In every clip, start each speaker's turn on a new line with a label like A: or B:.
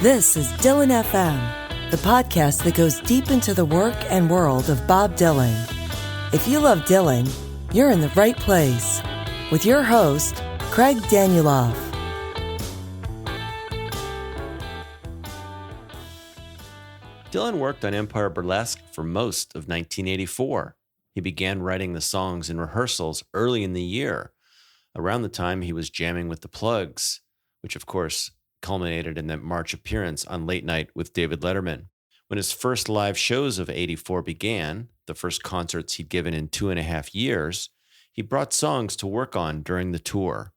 A: This is dylanfm, the podcast that goes deep into the work and world of Bob Dylan. If you love Dylan, you're in the right place. With your host, Craig Danieloff.
B: Dylan worked on Empire Burlesque for most of 1984. He began writing the songs in rehearsals early in the year, around the time he was jamming with the Plugs, which of course culminated in that March appearance on Late Night with David Letterman. When his first live shows of 84 began, the first concerts he'd given in 2.5 years, he brought songs to work on during the tour.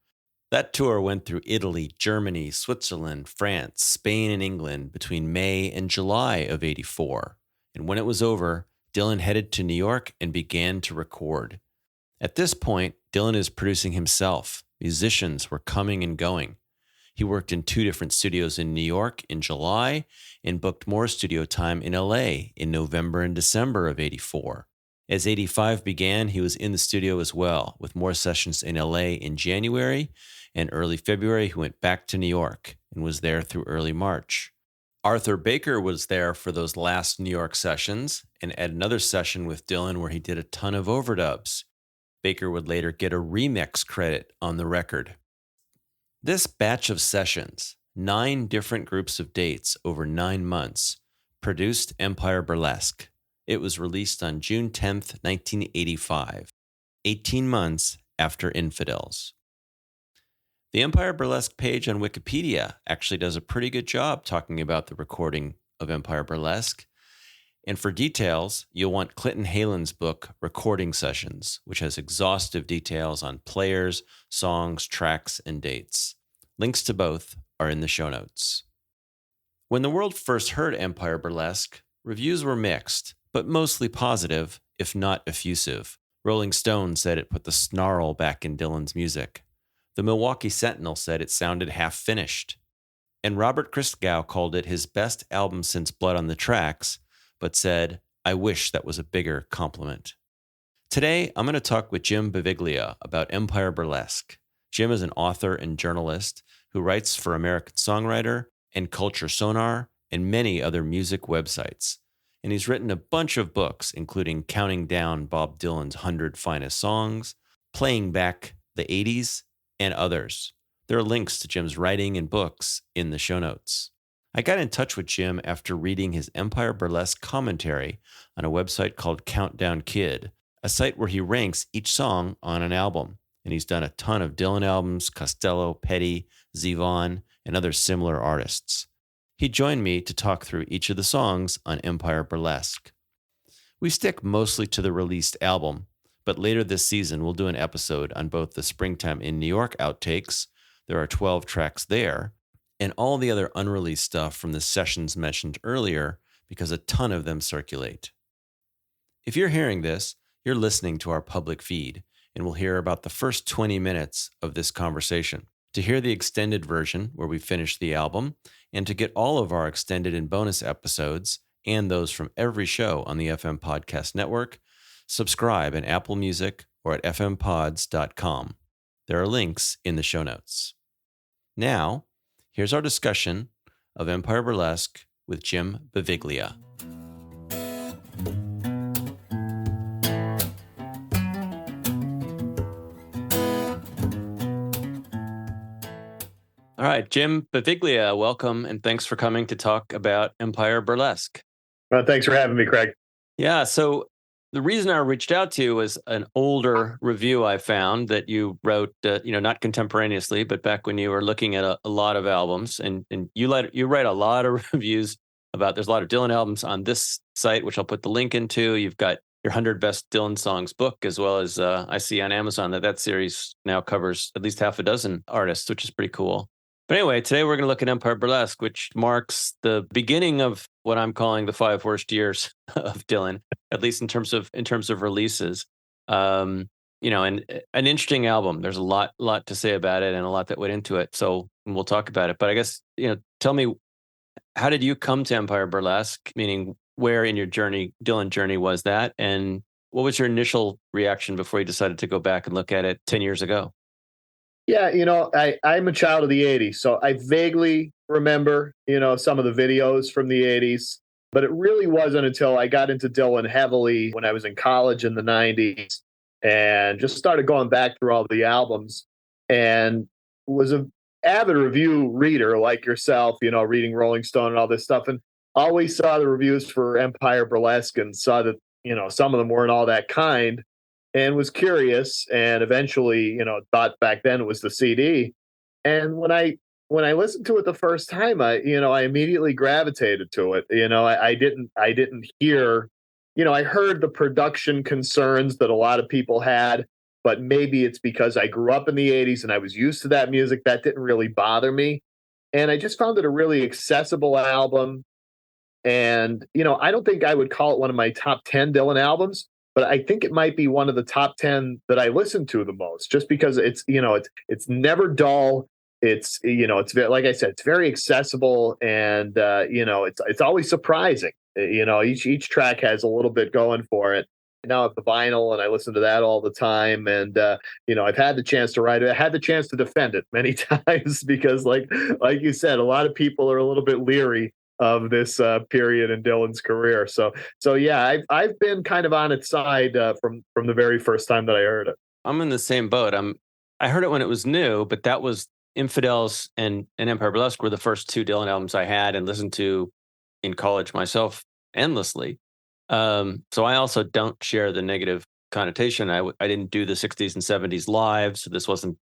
B: That tour went through Italy, Germany, Switzerland, France, Spain, and England between May and July of 84. And when it was over, Dylan headed to New York and began to record. At this point, Dylan is producing himself. Musicians were coming and going. He worked in 2 different studios in New York in July and booked more studio time in LA in November and December of 84. As 85 began, he was in the studio as well, with more sessions in LA in January, and early February he went back to New York and was there through early March. Arthur Baker was there for those last New York sessions and at another session with Dylan where he did a ton of overdubs. Baker would later get a remix credit on the record. This batch of sessions, 9 different groups of dates over 9 months, produced Empire Burlesque. It was released on June 10th, 1985, 18 months after Infidels. The Empire Burlesque page on Wikipedia actually does a pretty good job talking about the recording of Empire Burlesque. And for details, you'll want Clinton Halen's book, Recording Sessions, which has exhaustive details on players, songs, tracks, and dates. Links to both are in the show notes. When the world first heard Empire Burlesque, reviews were mixed, but mostly positive, if not effusive. Rolling Stone said it put the snarl back in Dylan's music. The Milwaukee Sentinel said it sounded half-finished. And Robert Christgau called it his best album since Blood on the Tracks, but said, "I wish that was a bigger compliment." Today, I'm going to talk with Jim Beviglia about Empire Burlesque. Jim is an author and journalist who writes for American Songwriter and Culture Sonar and many other music websites. And he's written a bunch of books, including Counting Down Bob Dylan's 100 Finest Songs, Playing Back the 80s, and others. There are links to Jim's writing and books in the show notes. I got in touch with Jim after reading his Empire Burlesque commentary on a website called Countdown Kid, a site where he ranks each song on an album. And he's done a ton of Dylan albums, Costello, Petty, Zevon, and other similar artists. He joined me to talk through each of the songs on Empire Burlesque. We stick mostly to the released album, but later this season we'll do an episode on both the Springtime in New York outtakes, there are 12 tracks there, and all the other unreleased stuff from the sessions mentioned earlier, because a ton of them circulate. If you're hearing this, you're listening to our public feed, and we'll hear about the first 20 minutes of this conversation. To hear the extended version, where we finish the album, and to get all of our extended and bonus episodes, and those from every show on the FM Podcast Network, subscribe in Apple Music or at fmpods.com. There are links in the show notes. Now, here's our discussion of Empire Burlesque with Jim Beviglia. All right, Jim Beviglia, welcome, and thanks for coming to talk about Empire Burlesque.
C: Thanks for having me, Craig.
B: Yeah, so the reason I reached out to you was an older review I found that you wrote, not contemporaneously, but back when you were looking at a lot of albums, and you write a lot of reviews about. There's a lot of Dylan albums on this site, which I'll put the link into. You've got your 100 Best Dylan Songs book, as well as I see on Amazon that series now covers at least half a dozen artists, which is pretty cool. But anyway, today we're going to look at Empire Burlesque, which marks the beginning of what I'm calling the 5 worst years of Dylan, at least in terms of releases. And an interesting album. There's a lot to say about it and a lot that went into it. So we'll talk about it. But I guess, tell me, how did you come to Empire Burlesque? Meaning, where in your Dylan journey was that? And what was your initial reaction before you decided to go back and look at it 10 years ago?
C: Yeah, I'm a child of the 80s, so I vaguely remember, some of the videos from the 80s, but it really wasn't until I got into Dylan heavily when I was in college in the 90s and just started going back through all the albums and was an avid review reader like yourself, reading Rolling Stone and all this stuff, and always saw the reviews for Empire Burlesque and saw that, some of them weren't all that kind, and was curious and eventually, thought back then it was the CD. And when I listened to it the first time, I immediately gravitated to it. I didn't hear, I heard the production concerns that a lot of people had, but maybe it's because I grew up in the 80s and I was used to that music. That didn't really bother me. And I just found it a really accessible album. And, I don't think I would call it one of my top 10 Dylan albums, but I think it might be one of the top 10 that I listen to the most, just because it's never dull. It's very, like I said, it's very accessible, and it's always surprising. Each track has a little bit going for it. Now I have the vinyl, and I listen to that all the time. And I've had the chance to write it. I had the chance to defend it many times because, like you said, a lot of people are a little bit leery of this period in Dylan's career. So yeah, I've been kind of on its side from the very first time that I heard it.
B: I'm in the same boat. I heard it when it was new, but that was Infidels and Empire Burlesque were the first two Dylan albums I had and listened to in college myself endlessly. So I also don't share the negative connotation. I didn't do the 60s and 70s live, so this wasn't,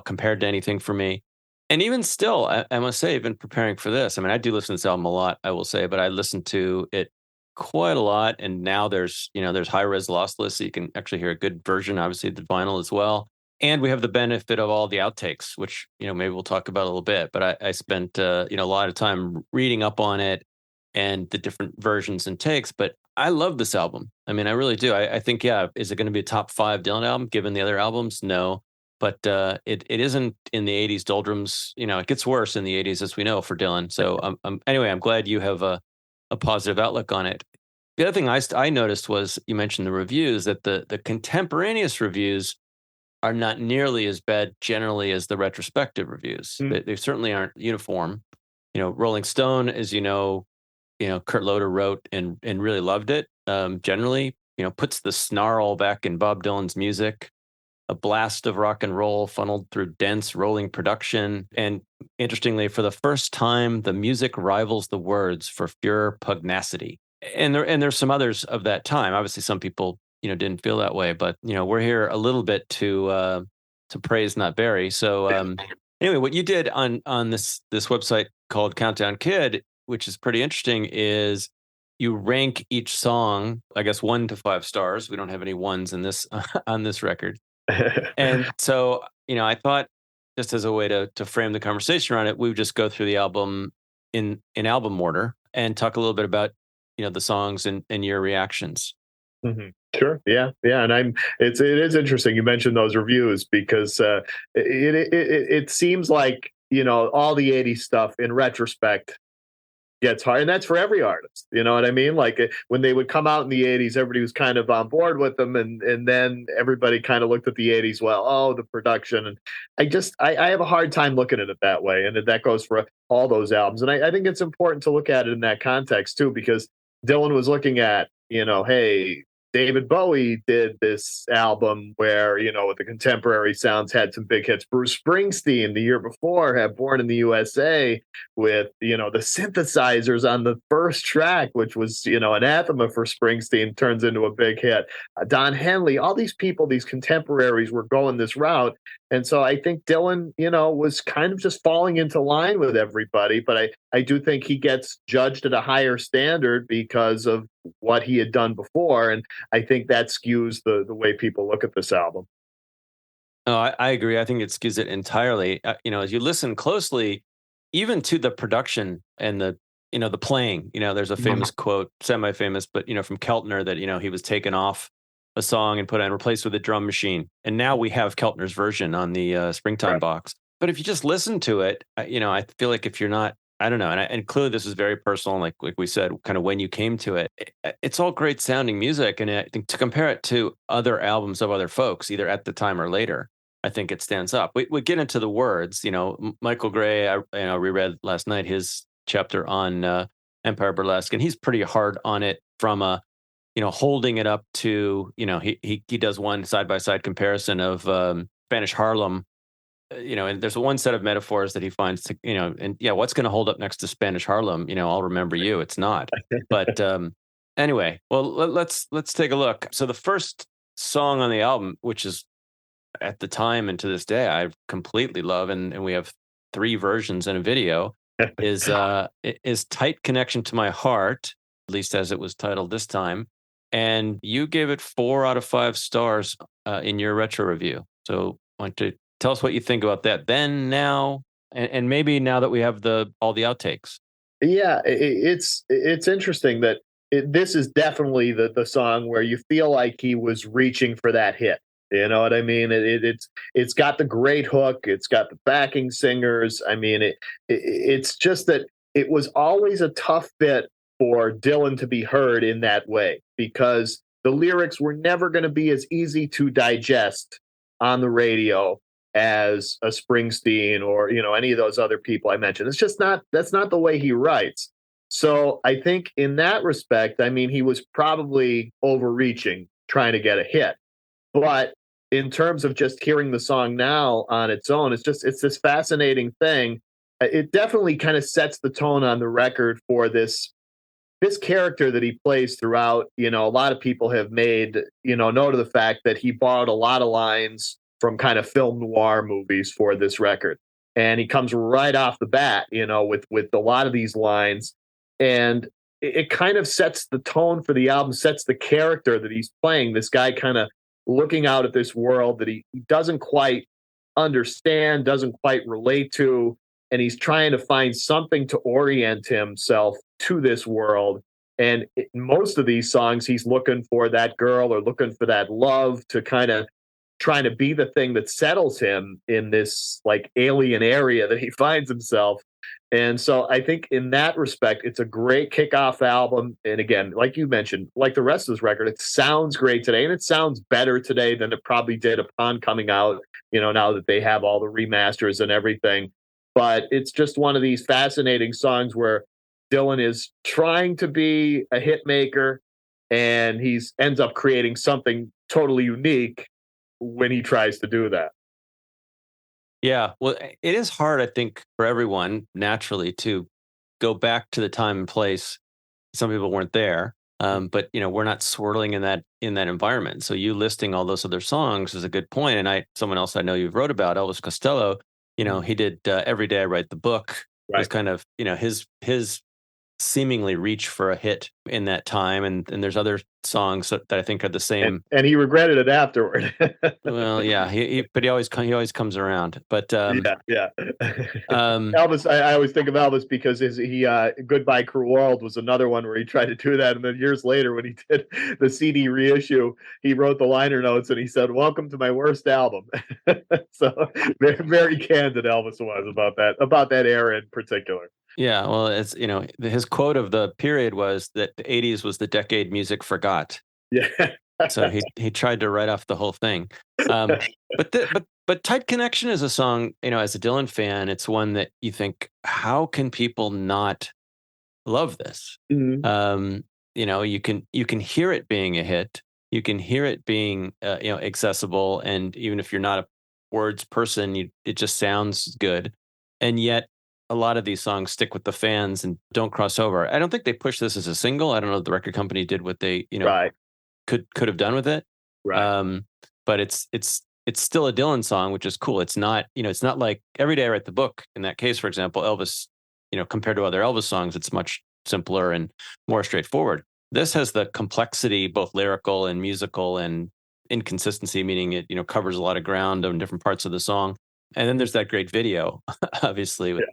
B: compared to anything for me. And even still, I must say, even preparing for this, I mean, I do listen to this album a lot, I will say, but I listen to it quite a lot. And now there's high-res lossless, so you can actually hear a good version, obviously, the vinyl as well. And we have the benefit of all the outtakes, which, maybe we'll talk about a little bit. But I spent, a lot of time reading up on it and the different versions and takes. But I love this album. I mean, I really do. I think, yeah, is it going to be a top 5 Dylan album given the other albums? No. But it isn't in the 80s doldrums. It gets worse in the 80s, as we know, for Dylan. So anyway, I'm glad you have a positive outlook on it. The other thing I noticed was, you mentioned the reviews, that the contemporaneous reviews are not nearly as bad generally as the retrospective reviews. They certainly aren't uniform. Rolling Stone, as Kurt Loder wrote and really loved it. Generally, puts the snarl back in Bob Dylan's music, a blast of rock and roll funneled through dense rolling production. And interestingly, for the first time, the music rivals the words for pure pugnacity. And there's some others of that time. Obviously, some people, didn't feel that way, but, we're here a little bit to praise, not bury. So anyway, what you did on this website called Countdown Kid, which is pretty interesting, is you rank each song, I guess 1 to 5 stars. We don't have any ones in this on this record. And so, I thought, just as a way to frame the conversation around it, we would just go through the album in album order and talk a little bit about, the songs and your reactions.
C: Mm-hmm. Sure. Yeah. And it is interesting you mentioned those reviews because it seems like, all the 80s stuff in retrospect gets hard, and that's for every artist. You know what I mean? Like when they would come out in the 80s, everybody was kind of on board with them, and then everybody kind of looked at the 80s, well, oh, the production. And I have a hard time looking at it that way, and that goes for all those albums. And I think it's important to look at it in that context too, because Dylan was looking at, hey, David Bowie did this album where, with the contemporary sounds, had some big hits. Bruce Springsteen the year before had Born in the USA with, the synthesizers on the first track, which was, anathema for Springsteen, turns into a big hit. Don Henley, all these people, these contemporaries were going this route. And so I think Dylan, was kind of just falling into line with everybody. But I do think he gets judged at a higher standard because of what he had done before. And I think that skews the way people look at this album.
B: No, I agree. I think it skews it entirely. As you listen closely, even to the production and the playing, there's a famous quote, semi-famous, but, from Keltner that, he was taken off a song and replaced with a drum machine. And now we have Keltner's version on the Springtime box. But if you just listen to it, I feel like if you're not, I don't know. And clearly this is very personal. Like we said, kind of when you came to it, it's all great sounding music. And I think to compare it to other albums of other folks, either at the time or later, I think it stands up. We get into the words. Michael Gray, I reread last night his chapter on Empire Burlesque, and he's pretty hard on it from holding it up to, he does one side-by-side comparison of Spanish Harlem, and there's one set of metaphors that he finds, what's going to hold up next to Spanish Harlem? I'll remember you. It's not. But anyway, well, let's take a look. So the first song on the album, which is at the time and to this day, I completely love, and we have 3 versions and a video, is Tight Connection to My Heart, at least as it was titled this time. And you gave it 4 out of 5 stars in your retro review. So why don't you tell us what you think about that then, now, and maybe now that we have all the outtakes.
C: Yeah, it's interesting that this is definitely the song where you feel like he was reaching for that hit. You know what I mean? It's got the great hook. It's got the backing singers. I mean, it's just that it was always a tough bit for Dylan to be heard in that way, because the lyrics were never going to be as easy to digest on the radio as a Springsteen or, any of those other people I mentioned. It's just that's not the way he writes. So I think in that respect, I mean, he was probably overreaching trying to get a hit. But in terms of just hearing the song now on its own, it's this fascinating thing. It definitely kind of sets the tone on the record for this character that he plays throughout. A lot of people have made, note of the fact that he borrowed a lot of lines from kind of film noir movies for this record. And he comes right off the bat, with a lot of these lines. And it kind of sets the tone for the album, sets the character that he's playing, this guy kind of looking out at this world that he doesn't quite understand, doesn't quite relate to. And he's trying to find something to orient himself to this world. And in most of these songs, he's looking for that girl or looking for that love, to kind of trying to be the thing that settles him in this like alien area that he finds himself. And so I think in that respect, it's a great kickoff album. And again, like you mentioned, like the rest of this record, it sounds great today, and it sounds better today than it probably did upon coming out, now that they have all the remasters and everything. But it's just one of these fascinating songs where Dylan is trying to be a hit maker, and ends up creating something totally unique when he tries to do that.
B: Yeah, well, it is hard, I think, for everyone naturally to go back to the time and place. Some people weren't there, but we're not swirling in that environment. So you listing all those other songs is a good point. And someone else I know you've wrote about, Elvis Costello. He did "Every Day I Write the Book." Right. It was kind of his seemingly reach for a hit in that time, and there's other songs that I think are the same.
C: And he regretted it afterward.
B: Well, yeah, but he always comes around. But
C: yeah. Elvis, I always think of Elvis because "Goodbye Cruel World" was another one where he tried to do that, and then years later when he did the CD reissue, he wrote the liner notes and he said, "Welcome to my worst album." So very, very candid Elvis was about that era in particular.
B: Yeah, well, it's his quote of the period was that the '80s was the decade music forgot.
C: Yeah.
B: So he tried to write off the whole thing. But "Tight Connection" is a song, as a Dylan fan, it's one that you think, how can people not love this?
C: Mm-hmm.
B: You can hear it being a hit. You can hear it being accessible, and even if you're not a words person, it just sounds good. And yet a lot of these songs stick with the fans and don't cross over. I don't think they pushed this as a single. I don't know if the record company did what they,
C: right.
B: could have done with it.
C: Right.
B: But it's still a Dylan song, which is cool. It's not, it's not like "Every Day I Write the Book." In that case, for example, Elvis, compared to other Elvis songs, it's much simpler and more straightforward. This has the complexity, both lyrical and musical, and inconsistency, meaning it, covers a lot of ground on different parts of the song. And then there's that great video, obviously. With,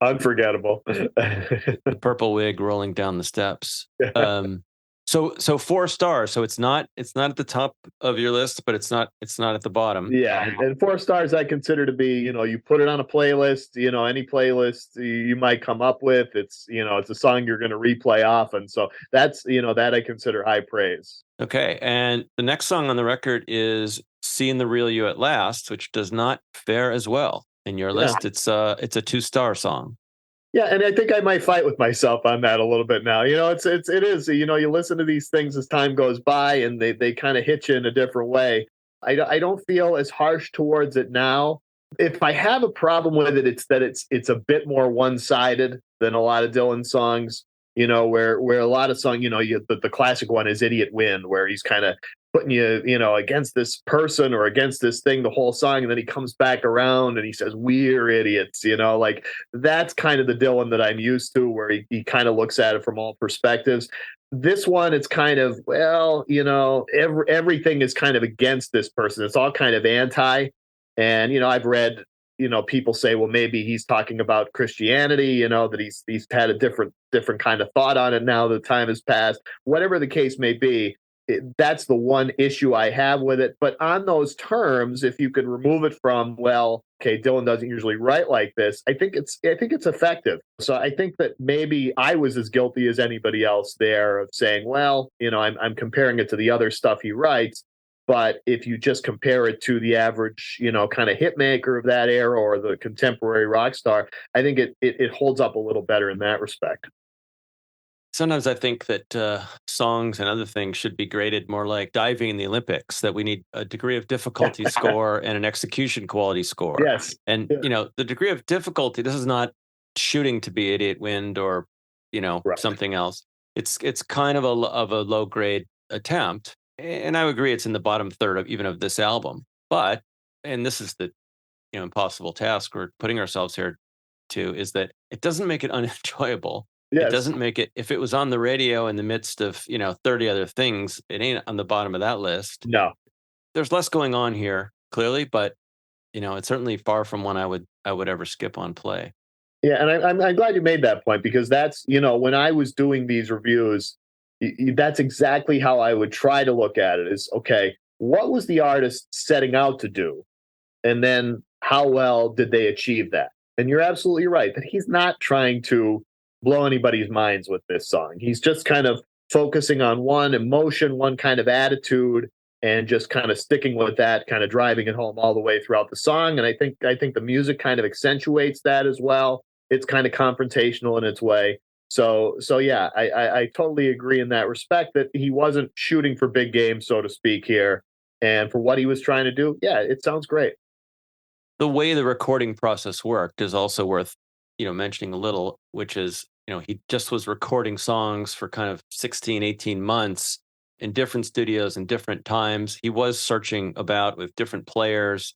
C: unforgettable.
B: The purple wig rolling down the steps. So 4 stars. So it's not at the top of your list, but it's not at the bottom.
C: Yeah, and 4 stars I consider to be, you put it on a playlist, any playlist you might come up with. It's it's a song you're going to replay often. So that's that I consider high praise.
B: Okay, and the next song on the record is Seeing the Real You at Last, which does not fare as well. In your list, it's a 2-star song.
C: Yeah, and I think I might fight with myself on that a little bit now. It is. You listen to these things as time goes by, and they kind of hit you in a different way. I don't feel as harsh towards it now. If I have a problem with it, it's that it's a bit more one sided than a lot of Dylan songs. Where a lot of songs, the classic one is "Idiot Wind," where he's kind of putting you, against this person or against this thing the whole song, and then he comes back around and he says, "We're idiots," like that's kind of the Dylan that I'm used to, where he kind of looks at it from all perspectives. This one, it's kind of, well, everything is kind of against this person. It's all kind of anti. And, I've read, people say, well, maybe he's talking about Christianity, that he's had a different kind of thought on it now that time has passed. Whatever the case may be, that's the one issue I have with it. But on those terms, if you could remove it from, well, okay, Dylan doesn't usually write like this, I think it's effective. So I think that maybe I was as guilty as anybody else there of saying, well, I'm comparing it to the other stuff he writes. But if you just compare it to the average, kind of hit maker of that era or the contemporary rock star, I think it holds up a little better in that respect.
B: Sometimes I think that songs and other things should be graded more like diving in the Olympics, that we need a degree of difficulty score and an execution quality score.
C: Yes.
B: And, the degree of difficulty, this is not shooting to be Idiot Wind or,
C: Right.
B: something else. It's kind of a low grade attempt. And I would agree it's in the bottom third of this album. But, and this is the impossible task we're putting ourselves here to, is that it doesn't make it unenjoyable.
C: Yes.
B: It doesn't make it, if it was on the radio in the midst of, 30 other things, it ain't on the bottom of that list.
C: No.
B: There's less going on here, clearly, but, it's certainly far from one I would ever skip on play.
C: Yeah, and I'm glad you made that point, because that's, when I was doing these reviews, that's exactly how I would try to look at it is, okay, what was the artist setting out to do? And then how well did they achieve that? And you're absolutely right that he's not trying to blow anybody's minds with this song. He's just kind of focusing on one emotion, one kind of attitude, and just kind of sticking with that, kind of driving it home all the way throughout the song. And I think the music kind of accentuates that as well. It's kind of confrontational in its way. So yeah, I totally agree in that respect that he wasn't shooting for big game, so to speak, here. And for what he was trying to do, yeah, it sounds great.
B: The way the recording process worked is also worth, mentioning a little, which is, he just was recording songs for kind of 16, 18 months in different studios and different times. He was searching about with different players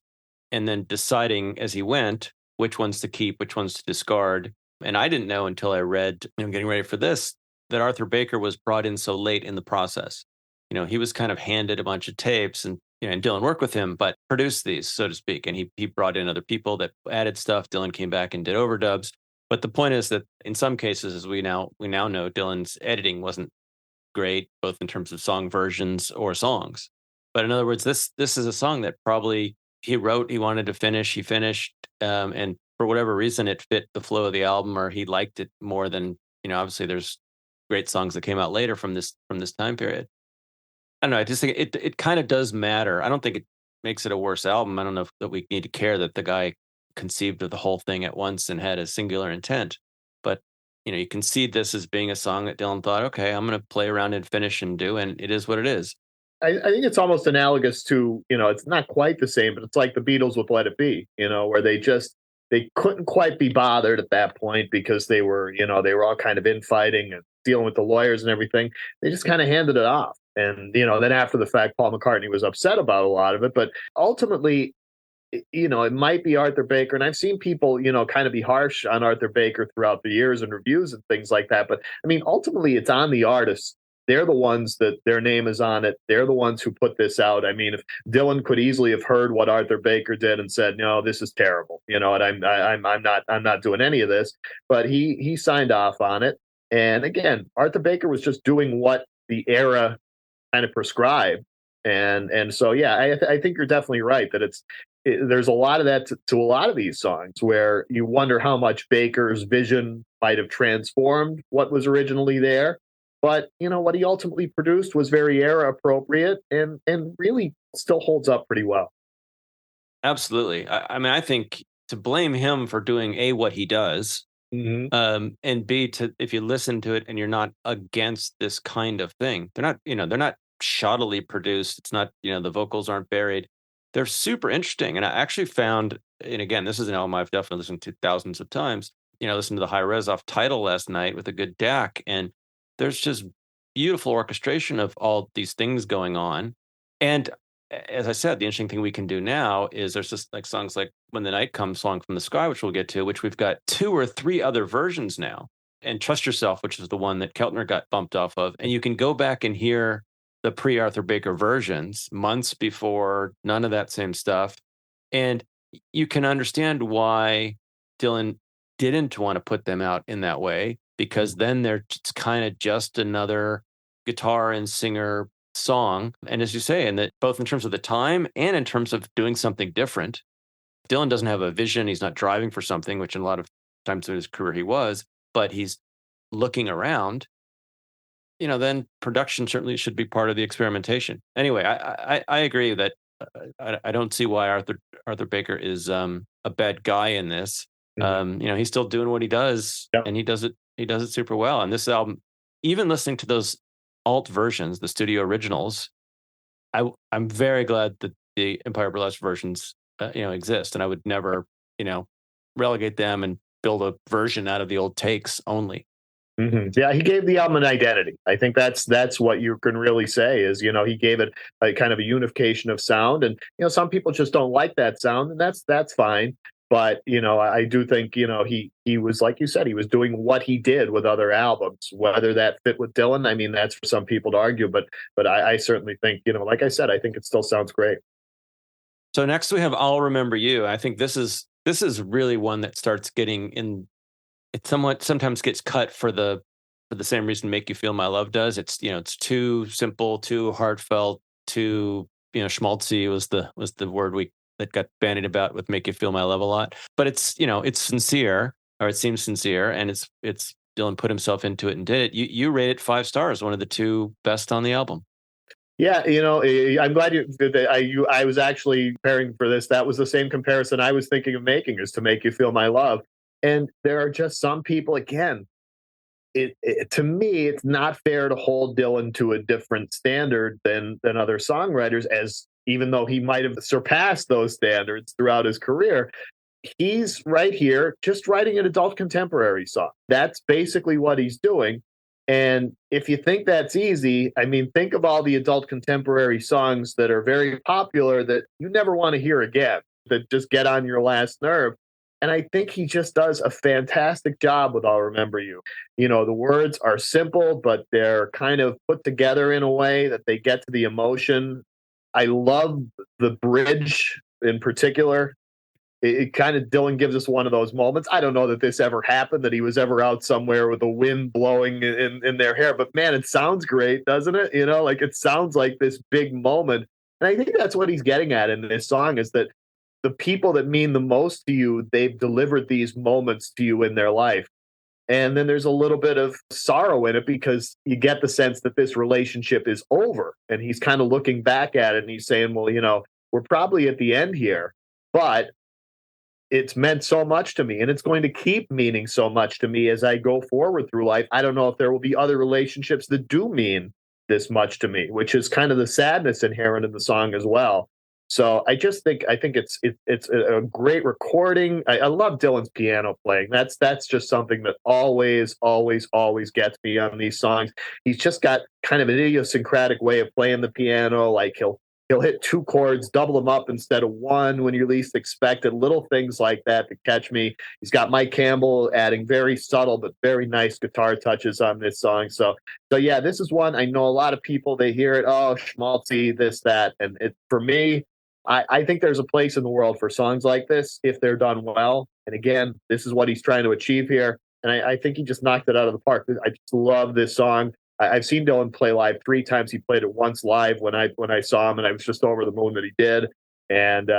B: and then deciding as he went which ones to keep, which ones to discard. And I didn't know until I read, getting ready for this, that Arthur Baker was brought in so late in the process. He was kind of handed a bunch of tapes and Dylan worked with him, but produced these, so to speak. And he brought in other people that added stuff. Dylan came back and did overdubs. But the point is that in some cases, as we now know, Dylan's editing wasn't great, both in terms of song versions or songs. But in other words, this is a song that probably he wrote, he wanted to finish, he finished, and for whatever reason, it fit the flow of the album, or he liked it more than, obviously there's great songs that came out later from this time period. I don't know. I just think it kind of does matter. I don't think it makes it a worse album. I don't know if that we need to care that the guy conceived of the whole thing at once and had a singular intent. But, you can see this as being a song that Dylan thought, okay, I'm going to play around and finish and do, and it is what it is.
C: I think it's almost analogous to, it's not quite the same, but it's like the Beatles with Let It Be, where they couldn't quite be bothered at that point because they were all kind of infighting and dealing with the lawyers and everything. They just kind of handed it off. And, then after the fact, Paul McCartney was upset about a lot of it. But ultimately, it might be Arthur Baker. And I've seen people, kind of be harsh on Arthur Baker throughout the years and reviews and things like that. But I mean, ultimately, it's on the artists. They're the ones that their name is on it. They're the ones who put this out. I mean, if Dylan could easily have heard what Arthur Baker did and said, "No, this is terrible," and I'm not doing any of this. But he signed off on it. And again, Arthur Baker was just doing what the era kind of prescribed. And so, yeah, I think you're definitely right that there's a lot of that to a lot of these songs where you wonder how much Baker's vision might have transformed what was originally there. But, what he ultimately produced was very era appropriate and really still holds up pretty well.
B: Absolutely. I mean, I think to blame him for doing A, what he does, and B, if you listen to it and you're not against this kind of thing, they're not shoddily produced. It's not, the vocals aren't buried. They're super interesting. And I actually found, and again, this is an album I've definitely listened to thousands of times, listened to the high res off Tidal last night with a good DAC. And there's just beautiful orchestration of all these things going on. And as I said, the interesting thing we can do now is there's just like songs like When the Night Comes, Song from the Sky, which we'll get to, which we've got 2 or 3 other versions now. And Trust Yourself, which is the one that Keltner got bumped off of. And you can go back and hear the pre-Arthur Baker versions months before, none of that same stuff. And you can understand why Dylan didn't want to put them out in that way, because then they're kind of just another guitar and singer song. And as you say, and that both in terms of the time and in terms of doing something different, Dylan doesn't have a vision. He's not driving for something, which in a lot of times in his career he was, but he's looking around. Then production certainly should be part of the experimentation. Anyway, I agree that I don't see why Arthur Baker is a bad guy in this. He's still doing what he does, and he does it super well. And this album, even listening to those alt versions, the studio originals, I'm very glad that the Empire Burlesque versions exist, and I would never relegate them and build a version out of the old takes only.
C: Yeah, he gave the album an identity. I think that's what you can really say is, he gave it a kind of a unification of sound. And, some people just don't like that sound, and that's fine. But, I do think, he was, like you said, he was doing what he did with other albums. Whether that fit with Dylan, I mean, that's for some people to argue. But I certainly think, like I said, I think it still sounds great.
B: So next we have I'll Remember You. I think this is really one that starts getting in. It sometimes gets cut for the same reason Make You Feel My Love does. It's it's too simple, too heartfelt, too schmaltzy was the word that got bandied about with Make You Feel My Love a lot. But it's it's sincere, or it seems sincere, and it's Dylan put himself into it and did it. You rate it 5 stars, one of the 2 best on the album.
C: Yeah, I'm glad you did that. I was actually preparing for this. That was the same comparison I was thinking of making, is to Make You Feel My Love. And there are just some people, again, to me, it's not fair to hold Dylan to a different standard than other songwriters, as even though he might have surpassed those standards throughout his career, he's right here just writing an adult contemporary song. That's basically what he's doing. And if you think that's easy, I mean, think of all the adult contemporary songs that are very popular that you never want to hear again, that just get on your last nerve. And I think he just does a fantastic job with I'll Remember You. The words are simple, but they're kind of put together in a way that they get to the emotion. I love the bridge in particular. It kind of, Dylan gives us one of those moments. I don't know that this ever happened, that he was ever out somewhere with the wind blowing in their hair, but man, it sounds great, doesn't it? Like it sounds like this big moment. And I think that's what he's getting at in this song, is that the people that mean the most to you, they've delivered these moments to you in their life. And then there's a little bit of sorrow in it, because you get the sense that this relationship is over. And he's kind of looking back at it and he's saying, well, we're probably at the end here, but it's meant so much to me, and it's going to keep meaning so much to me as I go forward through life. I don't know if there will be other relationships that do mean this much to me, which is kind of the sadness inherent in the song as well. So I think it's a great recording. I love Dylan's piano playing. That's just something that always gets me on these songs. He's just got kind of an idiosyncratic way of playing the piano. Like he'll hit 2 chords, double them up instead of 1 when you least expect it. Little things like that catch me. He's got Mike Campbell adding very subtle but very nice guitar touches on this song. So yeah, this is one I know a lot of people, they hear it, oh, schmaltzy, this, that. And for me, I think there's a place in the world for songs like this if they're done well. And again, this is what he's trying to achieve here. And I think he just knocked it out of the park. I just love this song. I've seen Dylan play live 3 times. He played it once live when I saw him, and I was just over the moon that he did. And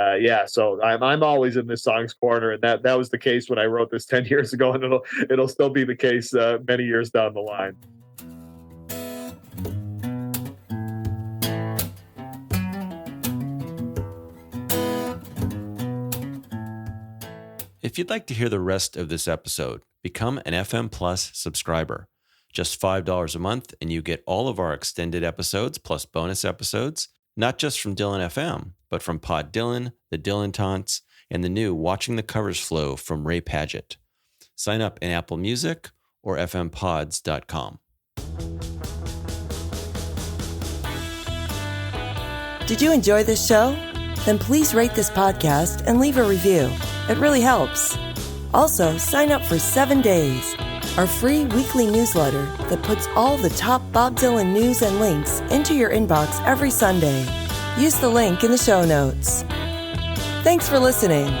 C: so I'm always in this song's corner, and that was the case when I wrote this 10 years ago, and it'll still be the case many years down the line.
B: If you'd like to hear the rest of this episode, become an FM Plus subscriber. Just $5 a month, and you get all of our extended episodes plus bonus episodes, not just from Dylan FM, but from Pod Dylan, the Dylan Taunts, and the new Watching the Covers Flow from Ray Padgett. Sign up in Apple Music or fmpods.com.
A: Did you enjoy this show? Then please rate this podcast and leave a review. It really helps. Also, sign up for 7 Days, our free weekly newsletter that puts all the top Bob Dylan news and links into your inbox every Sunday. Use the link in the show notes. Thanks for listening.